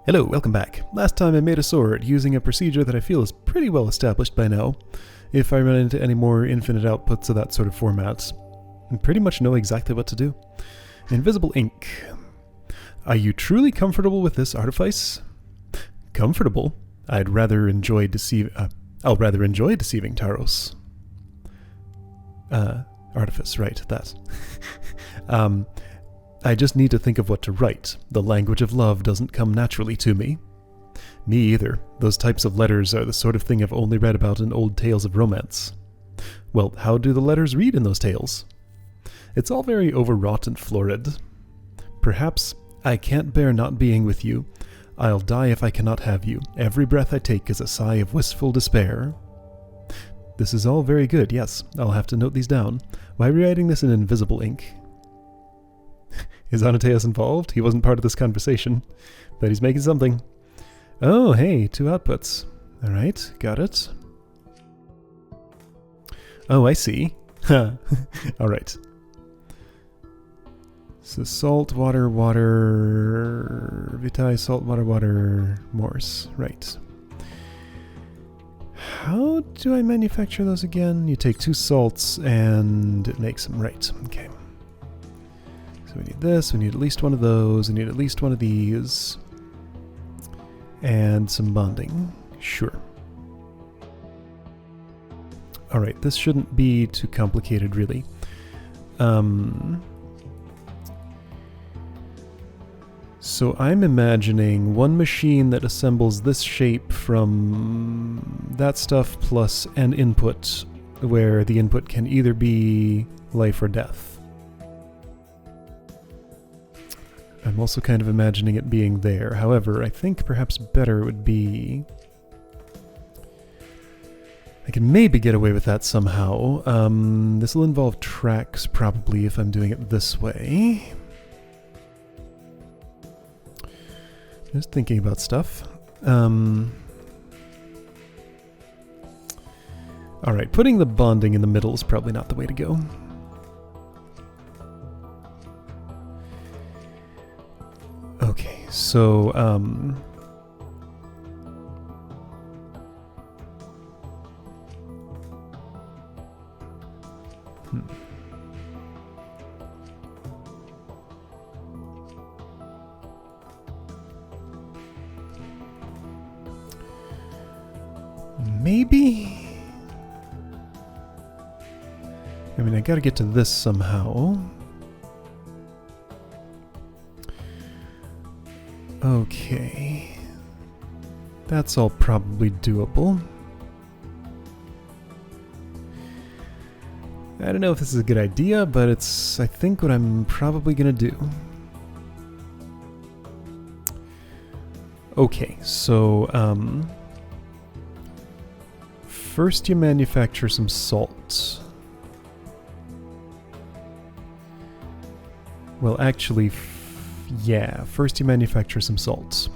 Hello, welcome back. Last time I made a sword using a procedure that I feel is pretty well established by now. If I run into any more infinite outputs of that sort of format, I pretty much know exactly what to do. Invisible ink. Are you truly comfortable with this artifice? Comfortable? I'll rather enjoy deceiving Taros. Artifice, right, that. I just need to think of what to write. The language of love doesn't come naturally to me. Me either. Those types of letters are the sort of thing I've only read about in old tales of romance. Well, how do the letters read in those tales? It's all very overwrought and florid. Perhaps, I can't bear not being with you. I'll die if I cannot have you. Every breath I take is a sigh of wistful despair. This is all very good, yes. I'll have to note these down. Why are we writing this in invisible ink? Is Anateus involved? He wasn't part of this conversation, but he's making something. Oh, hey, 2 outputs. Alright, got it. Oh, I see. Alright. So salt, water, vitae, salt, water, morse. Right. How do I manufacture those again? You take 2 salts and it makes them. Right, okay. So we need this, we need at least one of those, we need at least one of these. And some bonding. Sure. Alright, this shouldn't be too complicated, really. So I'm imagining one machine that assembles this shape from that stuff plus an input, where the input can either be life or death. I'm also kind of imagining it being there. However, I think perhaps better would be... I can maybe get away with that somehow. This will involve tracks, probably, if I'm doing it this way. Just thinking about stuff. Alright, putting the bonding in the middle is probably not the way to go. Okay, so, maybe? I mean, I gotta get to this somehow. Okay. That's all probably doable. I don't know if this is a good idea, but it's, I think, what I'm probably gonna do. Okay, so, first you manufacture some salt. Well, actually, yeah, first you manufacture some salts.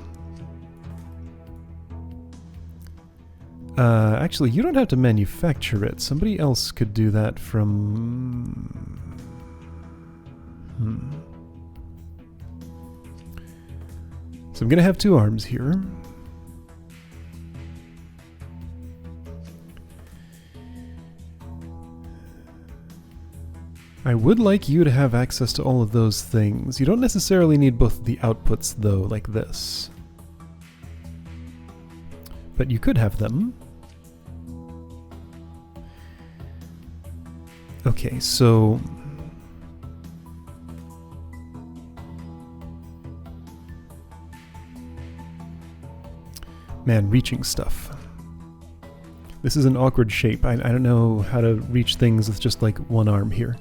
Actually, you don't have to manufacture it. Somebody else could do that from... So I'm gonna have 2 arms here. I would like you to have access to all of those things. You don't necessarily need both the outputs, though, like this. But you could have them. Okay, so... Man, reaching stuff. This is an awkward shape. I don't know how to reach things with just, like, 1 arm here.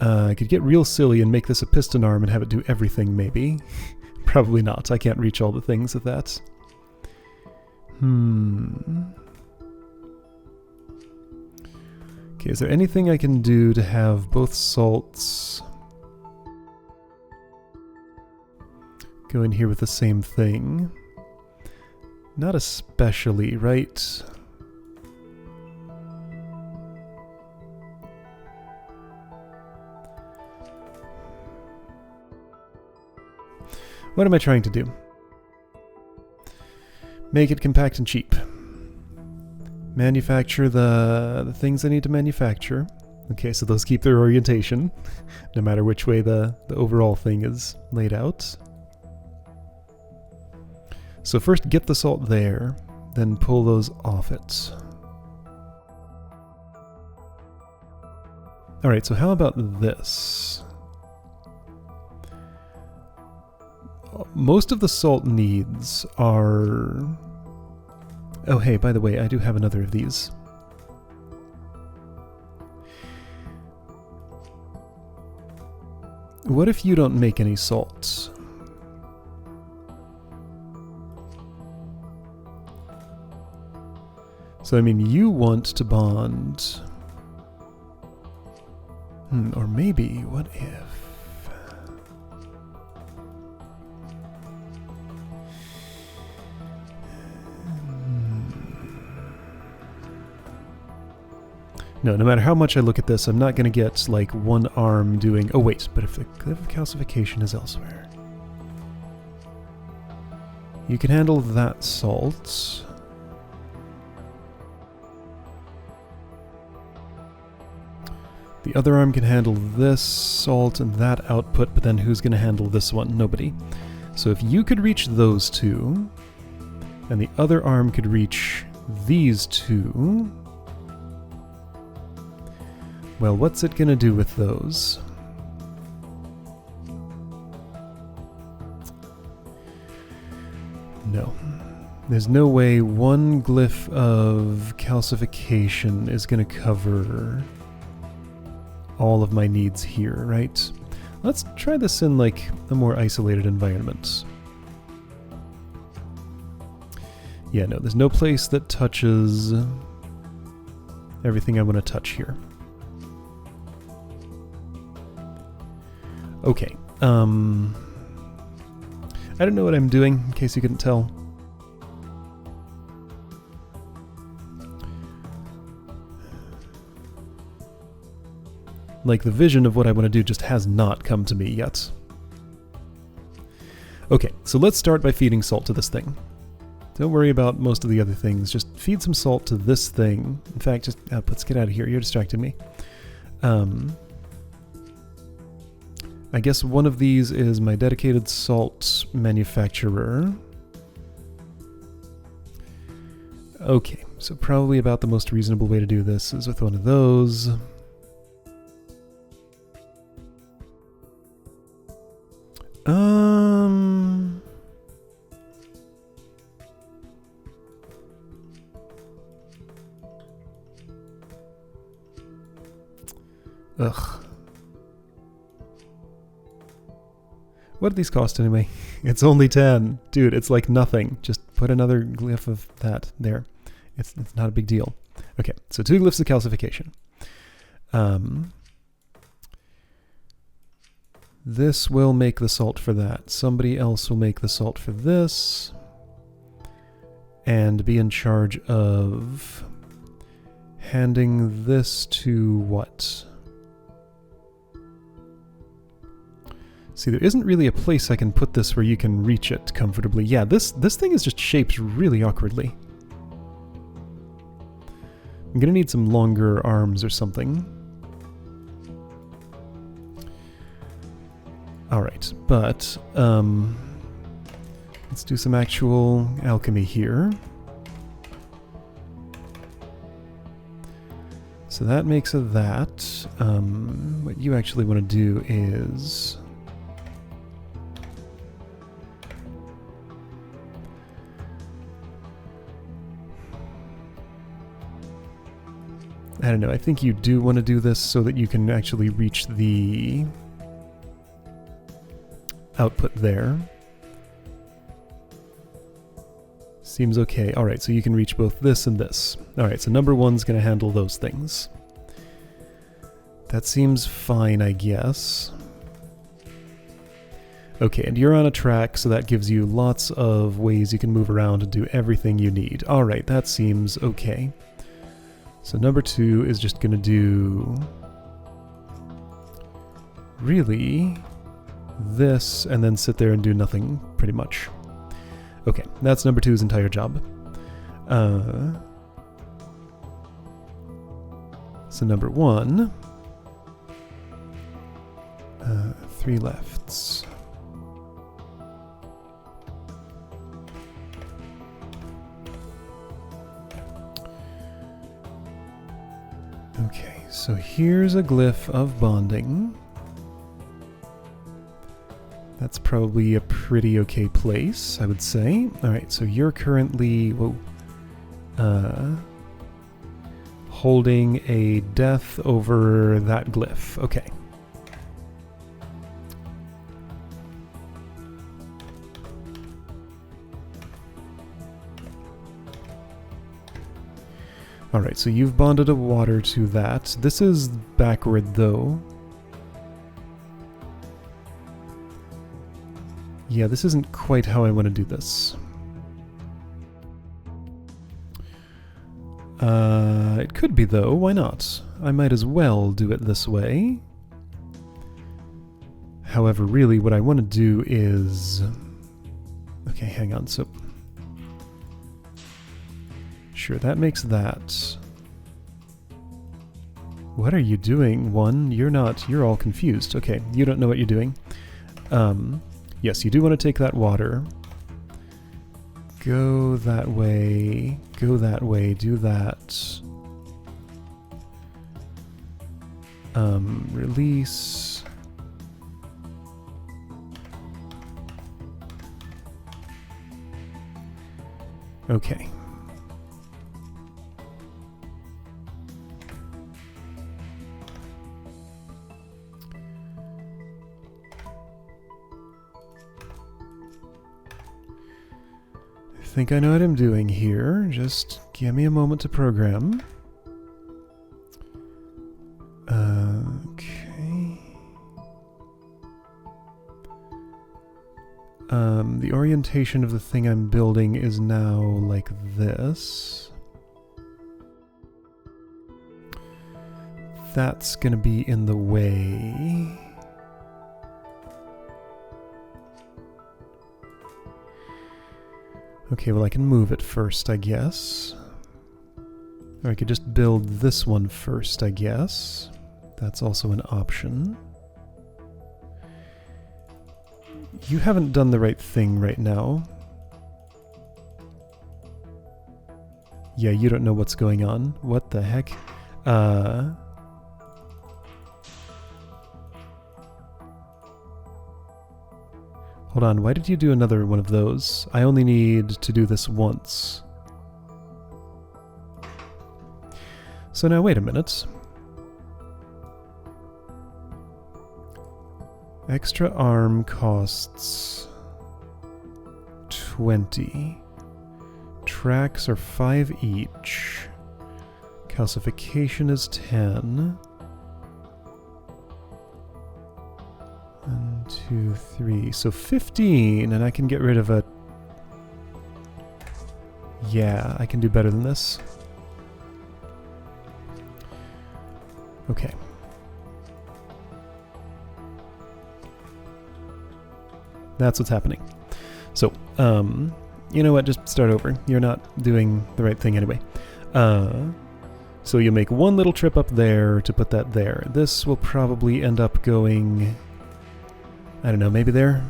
I could get real silly and make this a piston arm and have it do everything, maybe. Probably not. I can't reach all the things with that. Okay, is there anything I can do to have both salts go in here with the same thing? Not especially, right? What am I trying to do? Make it compact and cheap. Manufacture the things I need to manufacture. Okay, so those keep their orientation, no matter which way the overall thing is laid out. So first get the salt there, then pull those off it. Alright, so how about this? Most of the salt needs are... Oh hey, by the way, I do have another of these. What if you don't make any salts? So, I mean, you want to bond... or maybe, what if... No matter how much I look at this, I'm not going to get, like, one arm doing... Oh, wait, but if the cliff of calcification is elsewhere... You can handle that salt... The other arm can handle this salt and that output, but then who's going to handle this one? Nobody. So if you could reach those two, and the other arm could reach these two... Well, what's it going to do with those? No. There's no way one glyph of calcification is going to cover all of my needs here, right? Let's try this in, like, a more isolated environment. Yeah, no, there's no place that touches everything I want to touch here. Okay, I don't know what I'm doing, in case you couldn't tell. Like, the vision of what I want to do just has not come to me yet. Okay, so let's start by feeding salt to this thing. Don't worry about most of the other things, just feed some salt to this thing. In fact, just, let's get out of here, you're distracting me. I guess one of these is my dedicated salt manufacturer. Okay, so probably about the most reasonable way to do this is with one of those. Ugh. What do these cost anyway? It's only 10. Dude, it's like nothing. Just put another glyph of that there. It's not a big deal. Okay, so 2 glyphs of calcification. This will make the salt for that. Somebody else will make the salt for this. And be in charge of handing this to what? See, there isn't really a place I can put this where you can reach it comfortably. Yeah, this thing is just shaped really awkwardly. I'm gonna need some longer arms or something. Alright, but let's do some actual alchemy here. So that makes a that. What you actually want to do is... I don't know, I think you do want to do this so that you can actually reach the output there. Seems okay. Alright, so you can reach both this and this. Alright, so number 1's going to handle those things. That seems fine, I guess. Okay, and you're on a track, so that gives you lots of ways you can move around and do everything you need. Alright, that seems okay. So number 2 is just going to do... really... this, and then sit there and do nothing, pretty much. Okay, that's number 2's entire job. So number 1, 3 lefts. Okay, so here's a glyph of bonding. That's probably a pretty okay place, I would say. Alright, so you're currently holding a death over that glyph. Okay. Alright, so you've bonded a water to that. This is backward, though. Yeah, this isn't quite how I want to do this. It could be, though. Why not? I might as well do it this way. However, really, what I want to do is... Okay, hang on. So... Sure, that makes that. What are you doing, one? You're not... You're all confused. Okay, you don't know what you're doing. Yes, you do want to take that water. Go that way. Go that way. Do that. Release. Okay. I think I know what I'm doing here. Just give me a moment to program. Okay. The orientation of the thing I'm building is now like this. That's gonna be in the way. Okay, well I can move it first, I guess. Or I could just build this one first, I guess. That's also an option. You haven't done the right thing right now. Yeah, you don't know what's going on. What the heck? Hold on, why did you do another one of those? I only need to do this once. So now wait a minute. Extra arm costs 20. Tracks are 5 each. Calcification is 10. 1, 2, 3. So 15, and I can get rid of a... Yeah, I can do better than this. Okay. That's what's happening. So, you know what? Just start over. You're not doing the right thing anyway. So you'll make one little trip up there to put that there. This will probably end up going... I don't know, maybe there?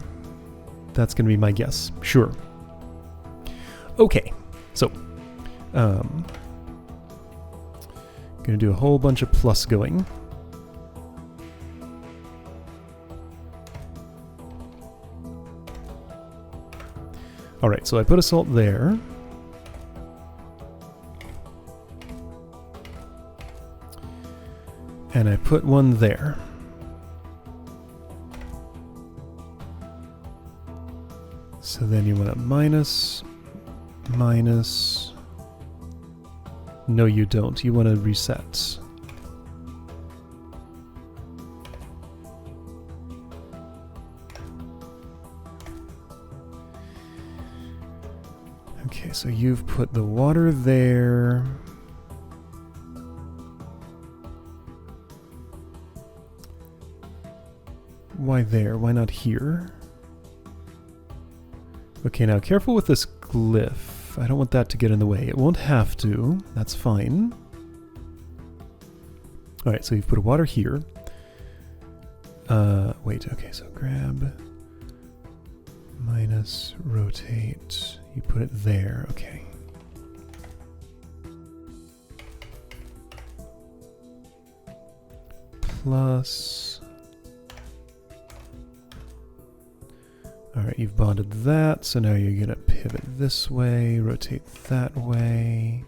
That's going to be my guess. Sure. Okay. So, going to do a whole bunch of plus going. Alright, so I put a salt there. And I put one there. So then you want to minus, minus. No, you don't. You want to reset. Okay, so you've put the water there. Why there? Why not here? Okay, now careful with this glyph. I don't want that to get in the way. It won't have to. That's fine. Alright, so you've put a water here. Wait, okay, so grab, minus, rotate. You put it there, okay. Plus. Alright, you've bonded that, so now you're going to pivot this way, rotate that way.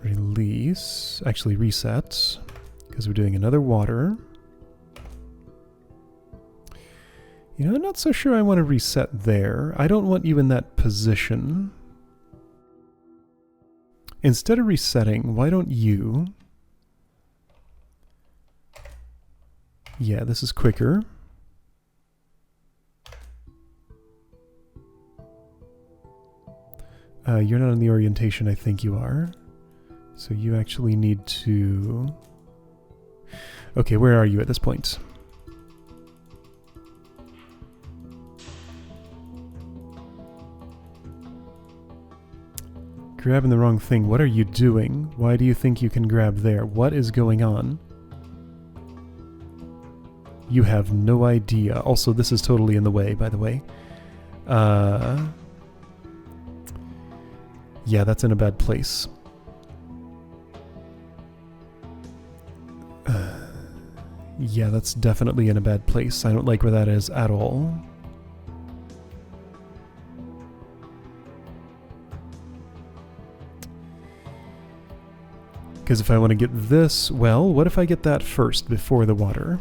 Release, actually reset, because we're doing another water. You know, I'm not so sure I want to reset there. I don't want you in that position. Instead of resetting, why don't you... Yeah, this is quicker. You're not in the orientation I think you are. So you actually need to... Okay, where are you at this point? Grabbing the wrong thing. What are you doing? Why do you think you can grab there? What is going on? You have no idea. Also, this is totally in the way, by the way. Yeah, that's in a bad place. Yeah, that's definitely in a bad place. I don't like where that is at all. Because if I want to get this, well, what if I get that first before the water?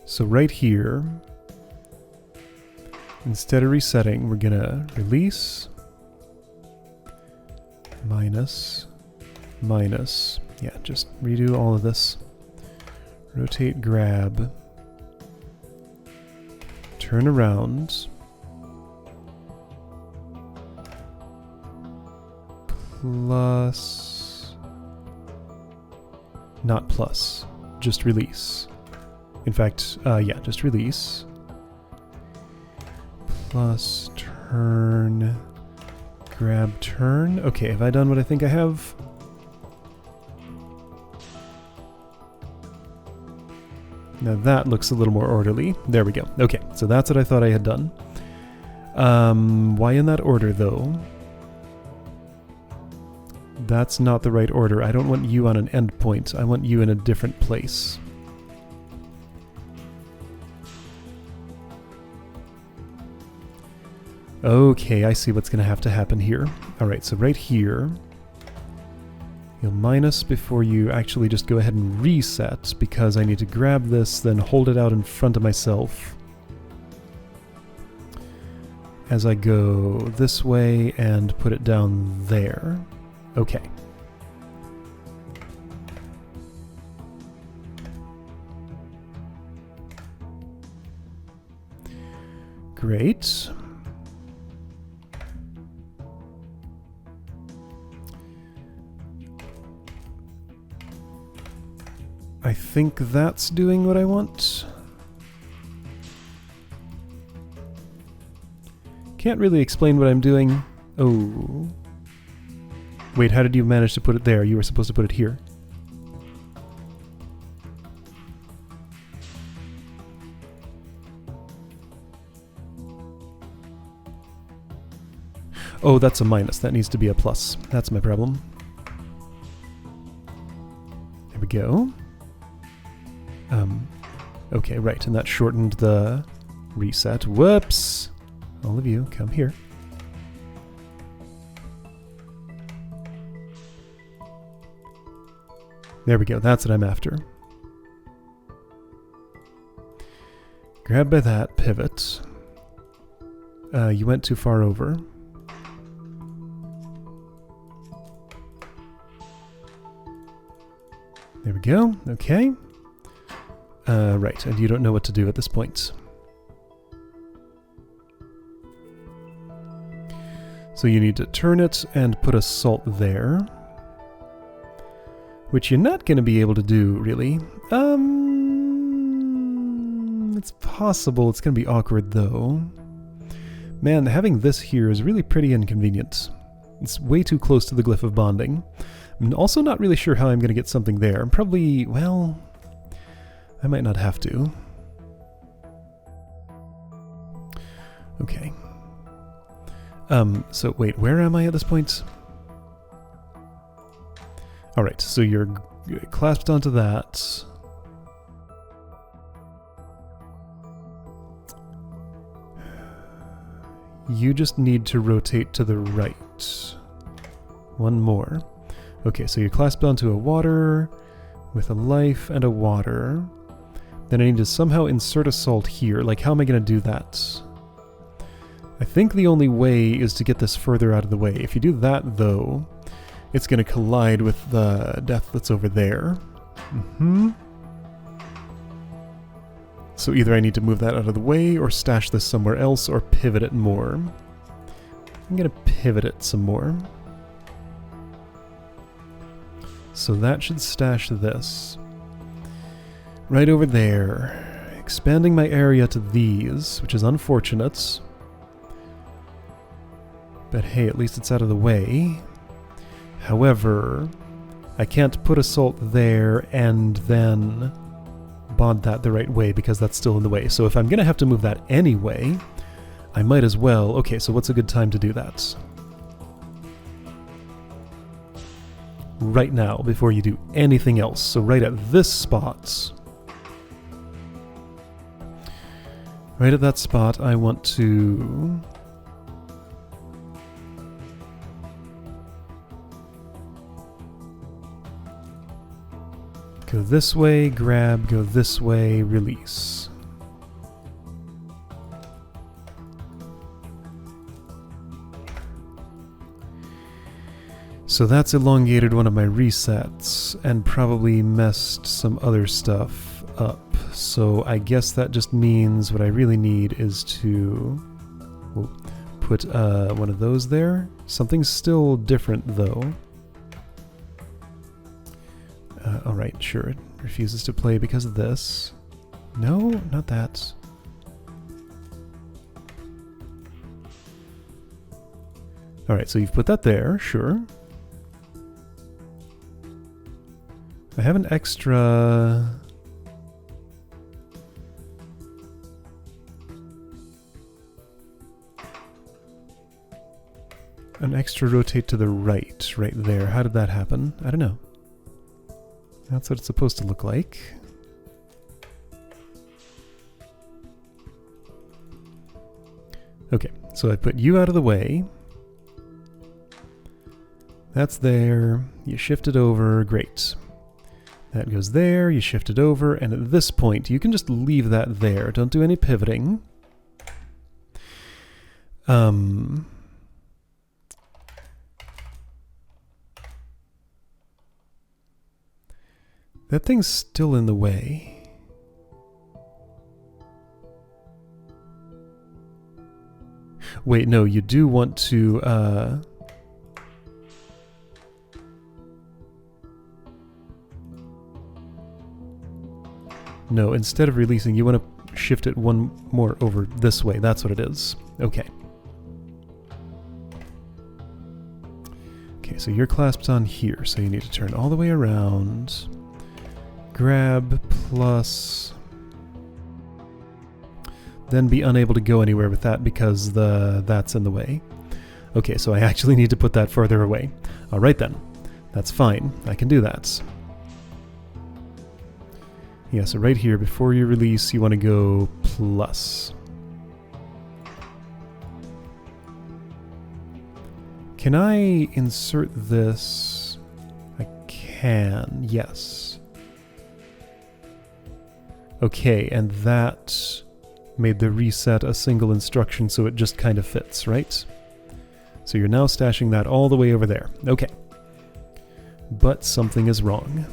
So right here, instead of resetting, we're gonna release, minus, minus. Yeah, just redo all of this. Rotate, grab, turn around, plus, not plus, just release. In fact, yeah, just release. Plus, turn, grab, turn. Okay, have I done what I think I have? Now that looks a little more orderly. There we go. Okay, so that's what I thought I had done. Why in that order, though? That's not the right order. I don't want you on an endpoint. I want you in a different place. Okay, I see what's going to happen here. Alright, so right here, you'll minus before you actually just go ahead and reset, because I need to grab this, then hold it out in front of myself as I go this way and put it down there. Okay. Great. I think that's doing what I want. Can't really explain what I'm doing. Oh. Wait, how did you manage to put it there? You were supposed to put it here. Oh, that's a minus. That needs to be a plus. That's my problem. There we go. Okay, right, and that shortened the reset. Whoops! All of you, come here. There we go, that's what I'm after. Grab by that, pivot. You went too far over. There we go, okay. Right, and you don't know what to do at this point. So you need to turn it and put a salt there. which you're not going to be able to do, really. It's possible. It's going to be awkward, though. Man, having this here is really pretty inconvenient. It's way too close to the glyph of bonding. I'm also not really sure how I'm going to get something there. I'm probably, well, I might not have to. Okay. So wait, where am I at this point? Alright, so you're clasped onto that. You just need to rotate to the right. One more. Okay, so you're clasped onto a water with a life and a water. Then I need to somehow insert a salt here. Like, how am I going to do that? I think the only way is to get this further out of the way. If you do that, though, it's going to collide with the death that's over there. So either I need to move that out of the way, or stash this somewhere else, or pivot it more. I'm going to pivot it some more. So that should stash this. Right over there. Expanding my area to these, which is unfortunate. But hey, at least it's out of the way. However, I can't put a salt there and then bond that the right way because that's still in the way. So if I'm going to have to move that anyway, I might as well. Okay, so what's a good time to do that? Right now, before you do anything else. So right at this spot. Right at that spot, I want to... go this way, grab, go this way, release. So that's elongated one of my resets and probably messed some other stuff up. So I guess that just means what I really need is to put one of those there. Something's still different though. Alright, sure, it refuses to play because of this. No, not that. Alright, so you've put that there, sure. I have an extra... an extra rotate to the right there. How did that happen? I don't know. That's what it's supposed to look like. Okay, so I put you out of the way. That's there. You shift it over. Great. That goes there. You shift it over. And at this point, you can just leave that there. Don't do any pivoting. That thing's still in the way. Wait, no, you do want to, no, instead of releasing, you want to shift it one more over this way. That's what it is. Okay. Okay, so you're clasped on here, so you need to turn all the way around. Grab plus, then be unable to go anywhere with that because that's in the way. Okay, so I actually need to put that further away. All right then, that's fine. I can do that. Yeah, so right here, before you release, you want to go plus. Can I insert this? I can, yes. Okay, and that made the reset a single instruction, so it just kind of fits, right? So you're now stashing that all the way over there. Okay. But something is wrong.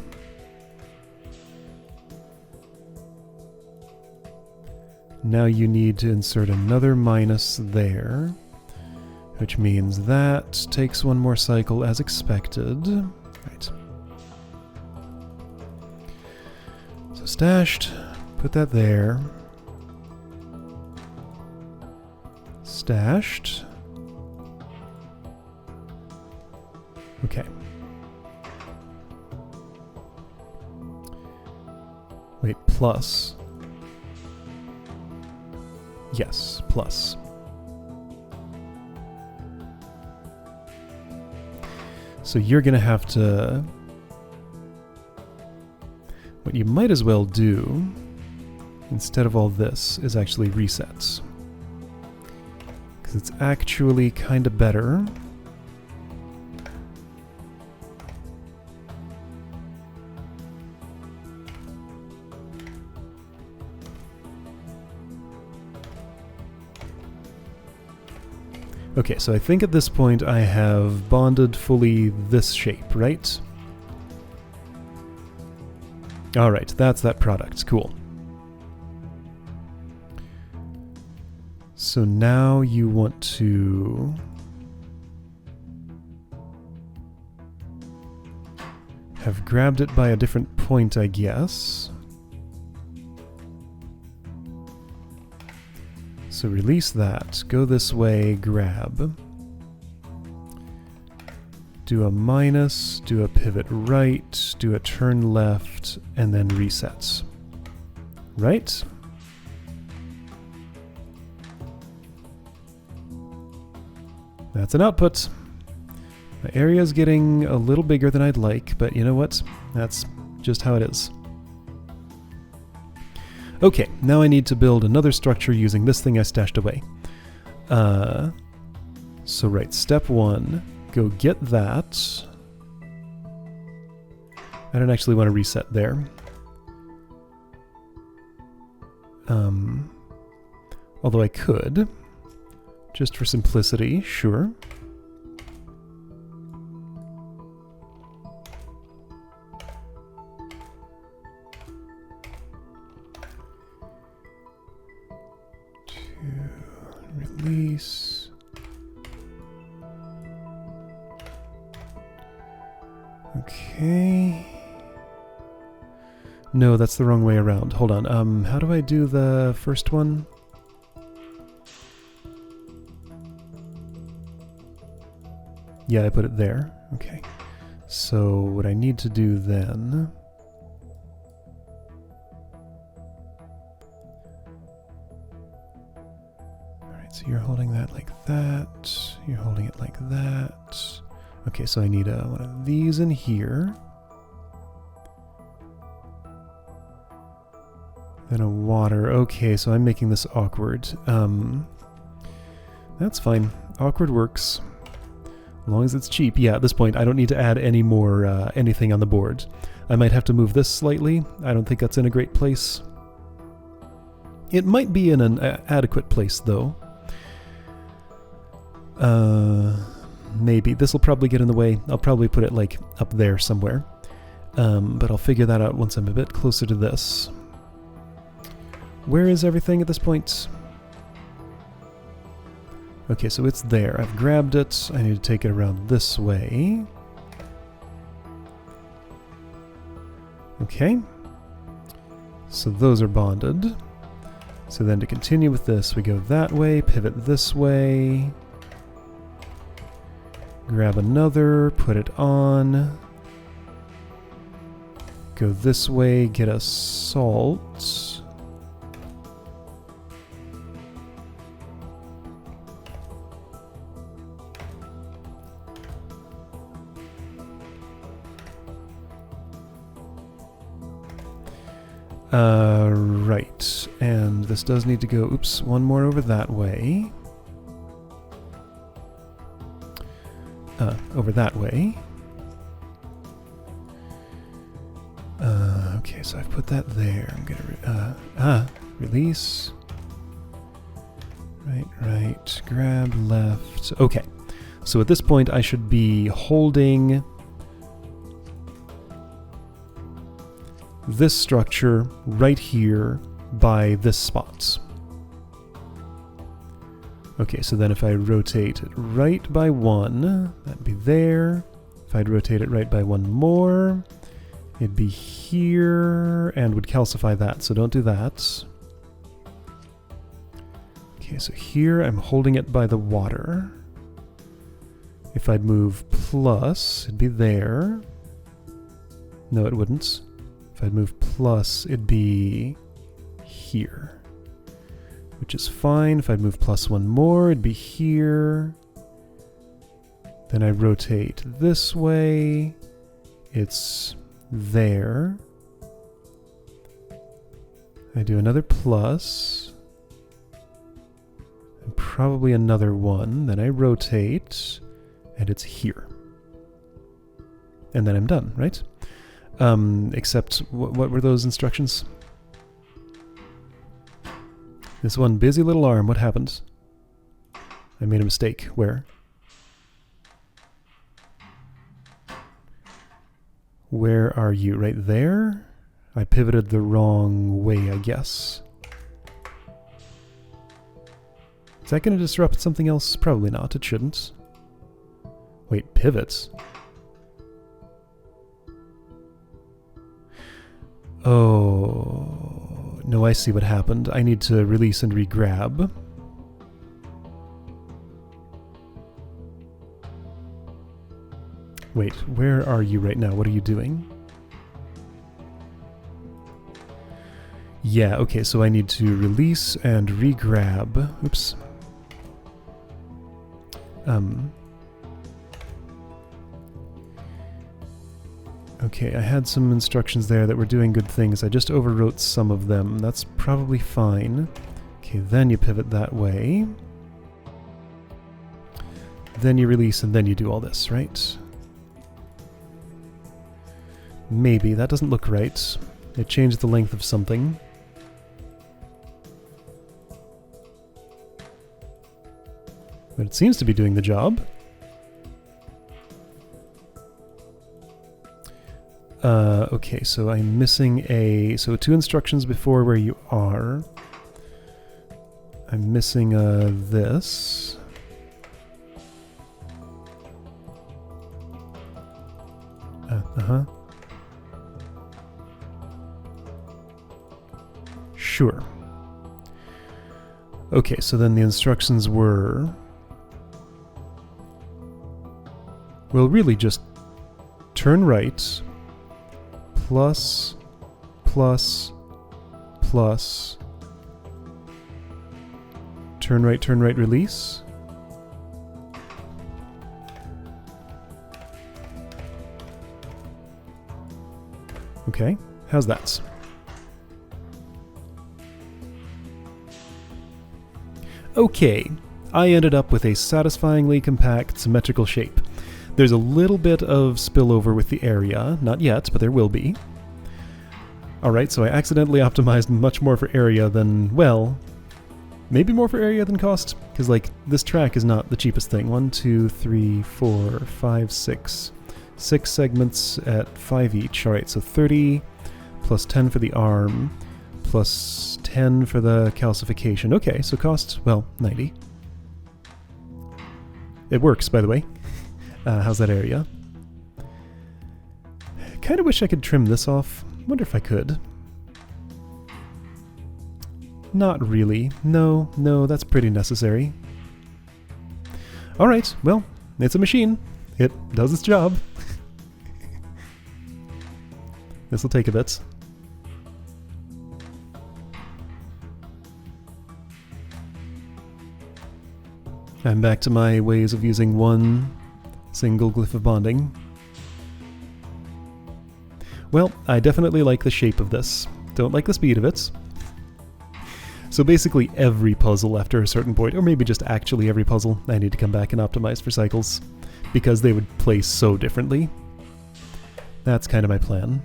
Now you need to insert another minus there, which means that takes one more cycle as expected. Right. So stashed, put that there. Stashed. Okay. Wait, plus. Yes, plus. So you're going to have to... What you might as well do, instead of all this, is actually resets. Because it's actually kind of better. Okay, so I think at this point I have bonded fully this shape, right? Alright, that's that product. Cool. So now you want to... have grabbed it by a different point, I guess. So release that, go this way, grab. Do a minus, do a pivot right, do a turn left, and then resets. Right? That's an output. My area is getting a little bigger than I'd like, but you know what? That's just how it is. Okay, now I need to build another structure using this thing I stashed away. So right, step one, go get that. I don't actually want to reset there. Although I could, just for simplicity, sure. Release. Okay. No, that's the wrong way around. Hold on. How do I do the first one? Yeah, I put it there. Okay. So what I need to do then... So you're holding that like that, you're holding it like that. Okay, so I need one of these in here. Then a water. Okay, so I'm making this awkward. That's fine. Awkward works. As long as it's cheap. Yeah, at this point I don't need to add any more anything on the board. I might have to move this slightly. I don't think that's in a great place. It might be in an adequate place though. Maybe. This will probably get in the way. I'll probably put it like up there somewhere. But I'll figure that out once I'm a bit closer to this. Where is everything at this point? Okay, so it's there. I've grabbed it. I need to take it around this way. Okay. So those are bonded. So then to continue with this, we go that way, pivot this way. Grab another, put it on. Go this way, get a salt. Right, and this does need to go, oops, one more over that way. Over that way. Okay, so I've put that there. I'm gonna, release. Right, grab, left. Okay, so at this point I should be holding this structure right here by this spot. Okay, so then if I rotate it right by one, that'd be there. If I'd rotate it right by one more, It'd be here and would calcify that, so don't do that. Okay, so here I'm holding it by the water. If I'd move plus, it'd be there. No, it wouldn't. If I'd move plus, it'd be here. Which is fine. If I'd move plus one more, it'd be here. Then I rotate this way. It's there. I do another plus. And probably another one. Then I rotate. And it's here. And then I'm done, right? Except, what were those instructions? This one busy little arm, what happened? I made a mistake. Where? Where are you? Right there? I pivoted the wrong way, I guess. Is that going to disrupt something else? Probably not. It shouldn't. Wait, pivots? Oh, no, I see what happened. I need to release and re-grab. Wait, where are you right now? What are you doing? Yeah, okay, so I need to release and re-grab. Oops. Okay, I had some instructions there that were doing good things. I just overwrote some of them. That's probably fine. Okay, then you pivot that way. Then you release and then you do all this, right? Maybe. That doesn't look right. It changed the length of something. But it seems to be doing the job. Okay, so I'm missing so 2 instructions before where you are. I'm missing this. Sure. Okay, so then the instructions were... Well, really just turn right, plus, plus, plus, turn right, release. Okay, how's that? Okay, I ended up with a satisfyingly compact, symmetrical shape. There's a little bit of spillover with the area, not yet, but there will be. Alright, so I accidentally optimized much more for area than, well, maybe more for area than cost, because like, this track is not the cheapest thing. 1, 2, 3, 4, 5, 6. 6 segments at 5 each. Alright, so 30 plus 10 for the arm, plus 10 for the calcification. Okay, so cost, well, 90. It works, by the way. How's that area? Kind of wish I could trim this off. Wonder if I could. Not really. No, that's pretty necessary. Alright, well, it's a machine. It does its job. This'll take a bit. I'm back to my ways of using one single glyph of bonding. Well, I definitely like the shape of this. Don't like the speed of it. So basically every puzzle after a certain point, or maybe just actually every puzzle, I need to come back and optimize for cycles, because they would play so differently. That's kind of my plan.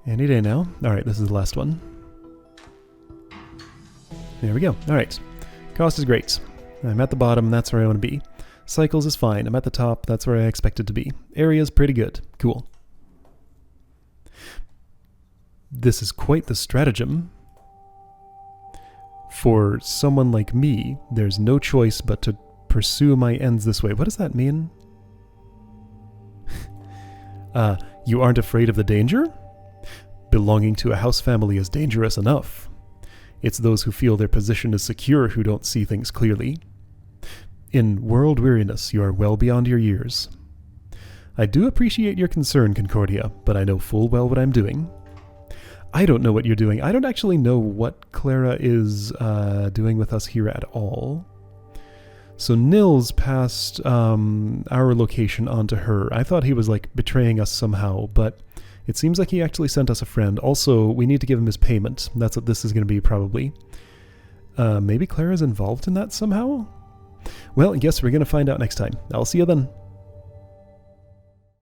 Any day now. Alright, this is the last one. There we go. Alright. Cost is great. I'm at the bottom, that's where I want to be. Cycles is fine. I'm at the top, that's where I expected to be. Area's pretty good. Cool. This is quite the stratagem. For someone like me, there's no choice but to pursue my ends this way. What does that mean? You aren't afraid of the danger? Belonging to a house family is dangerous enough. It's those who feel their position is secure who don't see things clearly. In world weariness, you are well beyond your years. I do appreciate your concern, Concordia, but I know full well what I'm doing. I don't know what you're doing. I don't actually know what Clara is doing with us here at all. So Nils passed our location on to her. I thought he was like betraying us somehow, but it seems like he actually sent us a friend. Also, we need to give him his payment. That's what this is going to be, probably. Maybe Clara's involved in that somehow? Well, I guess we're going to find out next time. I'll see you then.